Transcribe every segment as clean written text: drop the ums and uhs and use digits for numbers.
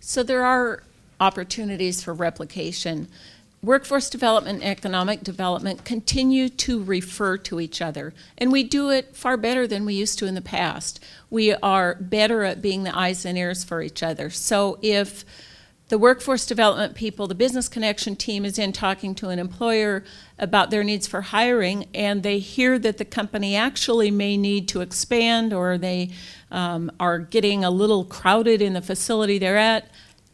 So there are opportunities for replication. Workforce development and economic development continue to refer to each other, and we do it far better than we used to in the past. We are better at being the eyes and ears for each other. So if the workforce development people, the business connection team is in talking to an employer about their needs for hiring, and they hear that the company actually may need to expand, or they are getting a little crowded in the facility they're at,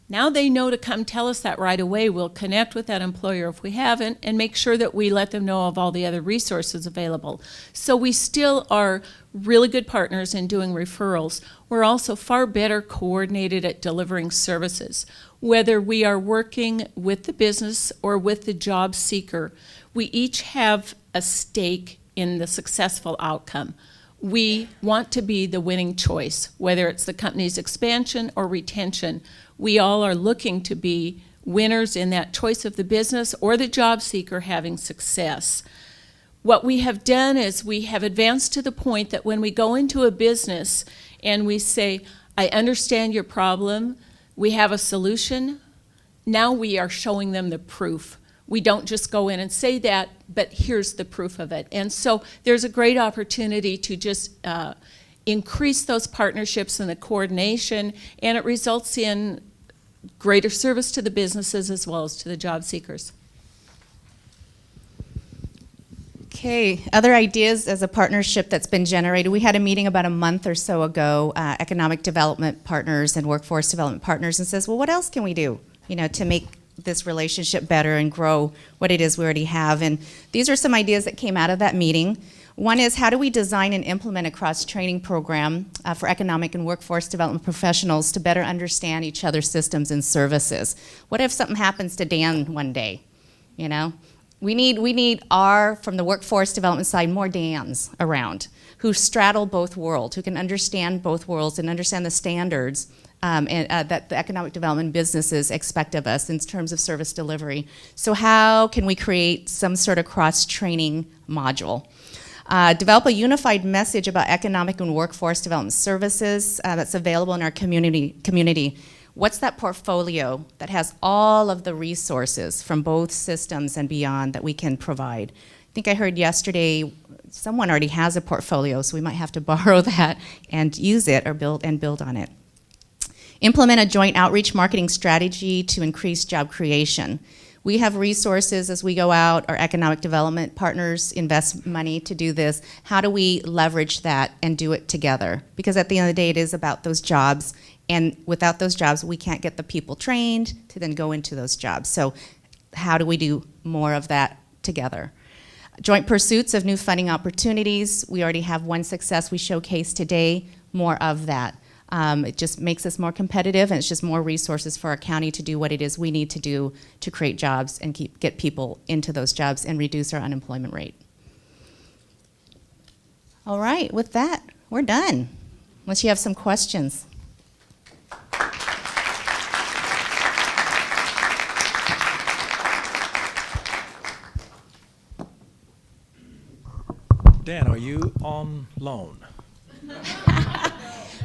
now they know to come tell us that right away. We'll connect with that employer if we haven't and make sure that we let them know of all the other resources available. So we still are really good partners in doing referrals. We're also far better coordinated at delivering services. Whether we are working with the business or with the job seeker, we each have a stake in the successful outcome. We want to be the winning choice, whether it's the company's expansion or retention. We all are looking to be winners in that choice of the business or the job seeker having success. What we have done is we have advanced to the point that when we go into a business and we say, I understand your problem, we have a solution, now we are showing them the proof. We don't just go in and say that, but here's the proof of it. And so there's a great opportunity to just increase those partnerships and the coordination, and it results in greater service to the businesses as well as to the job seekers. Okay, other ideas as a partnership that's been generated. We had a meeting about a month or so ago, economic development partners and workforce development partners, and says, well, what else can we do, to make this relationship better and grow what it is we already have? And these are some ideas that came out of that meeting. One is, how do we design and implement a cross-training program for economic and workforce development professionals to better understand each other's systems and services? What if something happens to Dan one day? We need from the workforce development side, more Dans around who straddle both worlds, who can understand both worlds and understand the standards that the economic development businesses expect of us in terms of service delivery. So how can we create some sort of cross-training module? Develop a unified message about economic and workforce development services that's available in our community. What's that portfolio that has all of the resources from both systems and beyond that we can provide? I think I heard yesterday someone already has a portfolio, so we might have to borrow that and use it or build on it. Implement a joint outreach marketing strategy to increase job creation. We have resources as we go out, our economic development partners invest money to do this. How do we leverage that and do it together? Because at the end of the day, it is about those jobs, and without those jobs, we can't get the people trained to then go into those jobs. So how do we do more of that together? Joint pursuits of new funding opportunities. We already have one success we showcased today, more of that. It just makes us more competitive, and it's just more resources for our county to do what it is we need to do to create jobs and get people into those jobs and reduce our unemployment rate. All right, with that, we're done, unless you have some questions. Dan, are you on loan?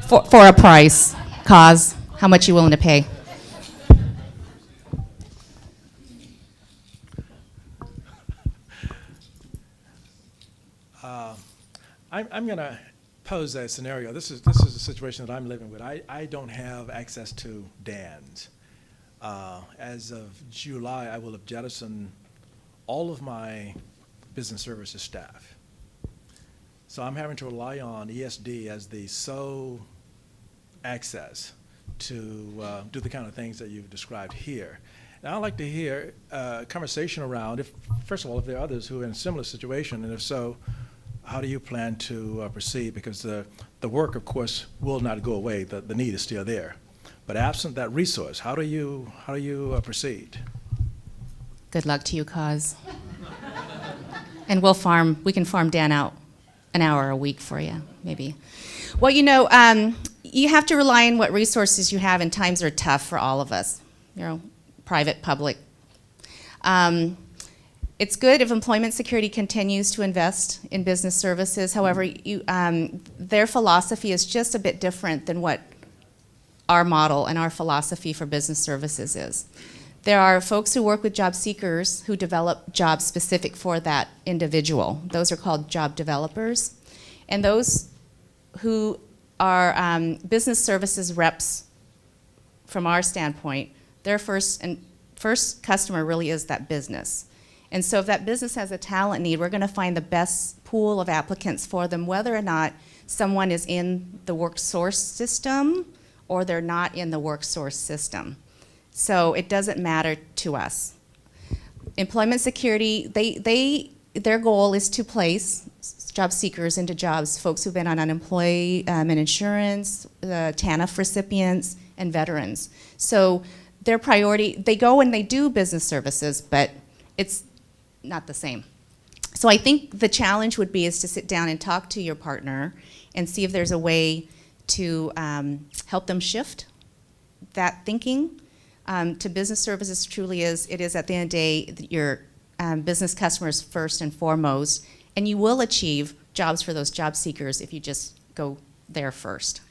For a price, cause, how much you willing to pay? I'm going to pose a scenario. This is a situation that I'm living with. I don't have access to DANs. As of July, I will have jettisoned all of my business services staff. So I'm having to rely on ESD as the sole access to do the kind of things that you've described here. And I'd like to hear a conversation around, first of all, if there are others who are in a similar situation, and if so, how do you plan to proceed? Because the work, of course, will not go away. The need is still there. But absent that resource, how do you proceed? Good luck to you, cause. And we can farm Dan out an hour a week for you, maybe. Well, you have to rely on what resources you have, and times are tough for all of us, private, public. It's good if employment security continues to invest in business services. However, their philosophy is just a bit different than what our model and our philosophy for business services is. There are folks who work with job seekers who develop jobs specific for that individual. Those are called job developers. And those who are business services reps, from our standpoint, their first customer really is that business. And so if that business has a talent need, we're going to find the best pool of applicants for them, whether or not someone is in the WorkSource system or they're not in the WorkSource system. So it doesn't matter to us. Employment security, their goal is to place job seekers into jobs, folks who've been on unemployment insurance, TANF recipients, and veterans. So their priority, they go and they do business services, but it's not the same. So I think the challenge would be is to sit down and talk to your partner and see if there's a way to help them shift that thinking to business services. Truly it is at the end of the day your business customers first and foremost, and you will achieve jobs for those job seekers if you just go there first.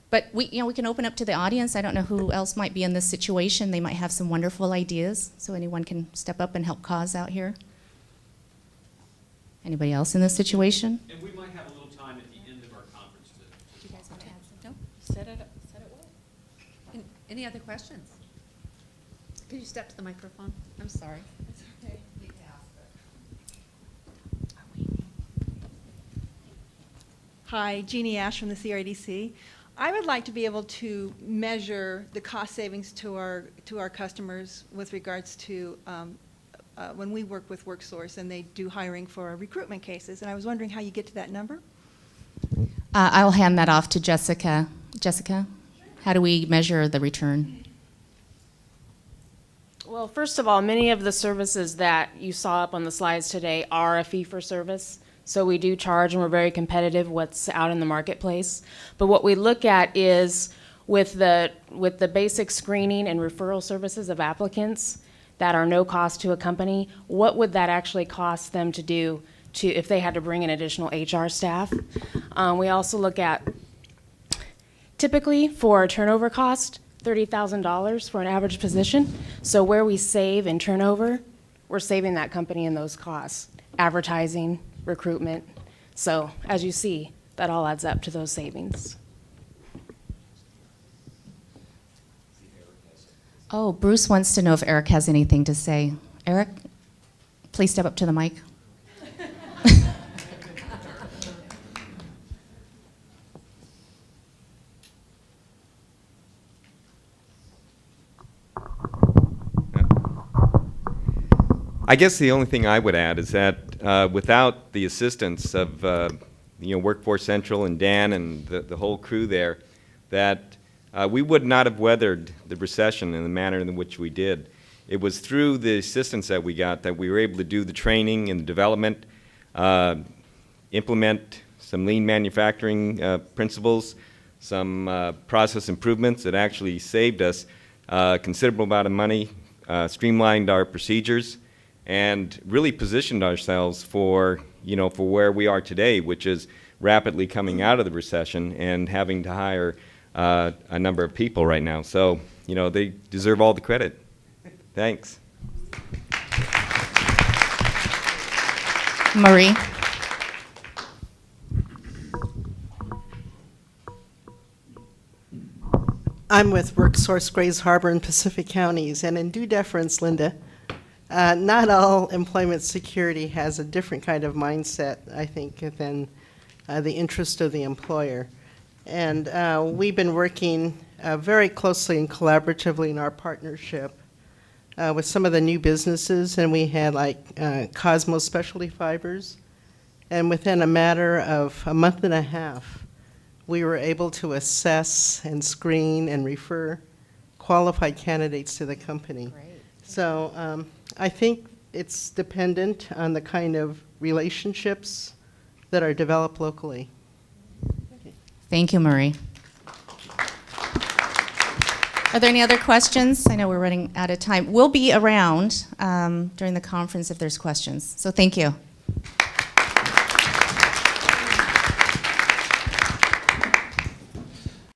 But we can open up to the audience. I don't know who else might be in this situation. They might have some wonderful ideas, so anyone can step up and help cause out here. Anybody else in this situation? And we might have a little time at the end of our conference to. You guys have to add some? No, set it up, set it well. Any other questions? Could you step to the microphone? I'm sorry. It's okay. Hi, Jeannie Ash from the CRDC. I would like to be able to measure the cost savings to our customers with regards to when we work with WorkSource and they do hiring for our recruitment cases. And I was wondering how you get to that number? I'll hand that off to Jessica. Jessica, how do we measure the return? Well, first of all, many of the services that you saw up on the slides today are a fee-for-service. So we do charge, and we're very competitive what's out in the marketplace. But what we look at is with the basic screening and referral services of applicants that are no cost to a company, what would that actually cost them to do if they had to bring in additional HR staff? We also look at, typically for a turnover cost, $30,000 for an average position. So where we save in turnover, we're saving that company in those costs. Advertising, recruitment. So as you see, that all adds up to those savings. Oh, Bruce wants to know if Eric has anything to say. Eric, please step up to the mic. I guess the only thing I would add is that without the assistance of Workforce Central and Dan and the whole crew there, that we would not have weathered the recession in the manner in which we did. It was through the assistance that we got that we were able to do the training and the development, implement some lean manufacturing principles, some process improvements that actually saved us a considerable amount of money, streamlined our procedures, and really positioned ourselves for where we are today, which is rapidly coming out of the recession and having to hire a number of people right now. So, they deserve all the credit. Thanks. Marie. I'm with WorkSource Grays Harbor and Pacific Counties, and in due deference, Linda, not all employment security has a different kind of mindset, I think, than the interest of the employer. And we've been working very closely and collaboratively in our partnership with some of the new businesses, and we had Cosmos Specialty Fibers, and within a matter of a month and a half, we were able to assess and screen and refer qualified candidates to the company. Great. So I think it's dependent on the kind of relationships that are developed locally. Thank you, Marie. Are there any other questions? I know we're running out of time. We'll be around during the conference if there's questions. So thank you.